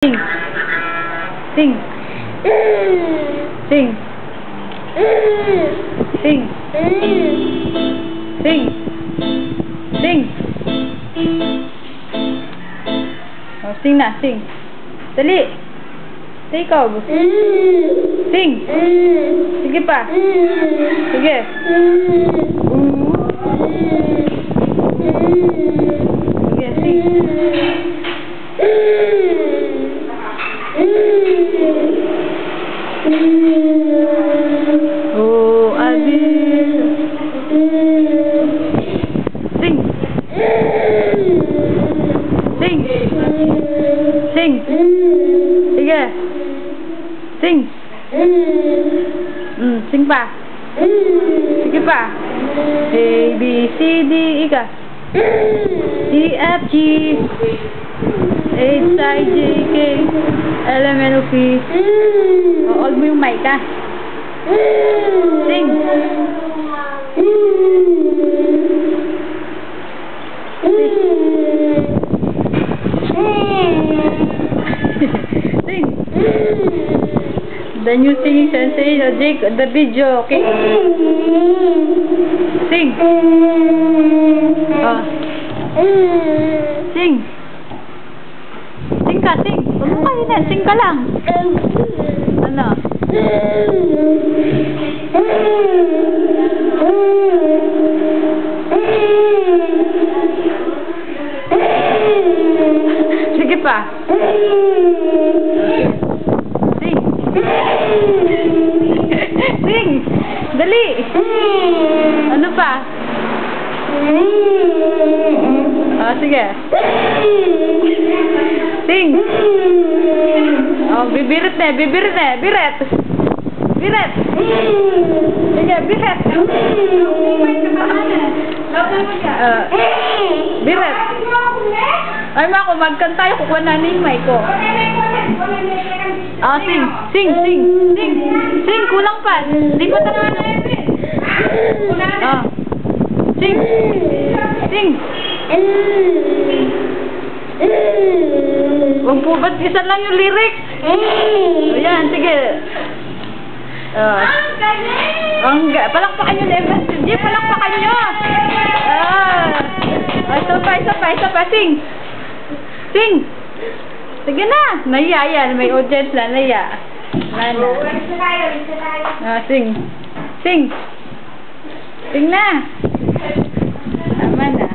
Sing. Sing. Sing. Sing. Sing. Sing. Oh, sing na, sing. Dali. Say ikaw. Sing. Sige pa. Sige. Sige, sing. Oh, Adil. Sing. Sing. Sing. Sige. Sing. Sing pa. Sige pa. A, B, C, D, E ka. E, F, G, H, I, J, K, L, M, N, O, P. Huwag mo yung mic, ha? Sing. Sing. The new singing sensation, Jake, the video, okay? Sing. Oh. Sing. Sing ka, sing. Huwag mo kayo na, sing ka lang. Ano? Sige pa. Sing. Sing. Dali. Ano pa? Oh, sige. Sing. Oh, bibirit na, bibirit na, biret. Biret. Sige, biret. Biret. Ay, ma, kumagkan tayo, kukuha na yung mic ko. Ah, sing, sing, sing, sing, sing, kulang pa. Di pa naman na yun. Ah, sing, sing. Huwag po, ba't isa lang yung lyrics? Ayan, sige. Palakpakan nyo na yung message. Palakpakan nyo. Isa pa, sing. Sing. Sige na. Naiya, yan. May audience na, naiya. Sing. Sing. Sing na. Tama na.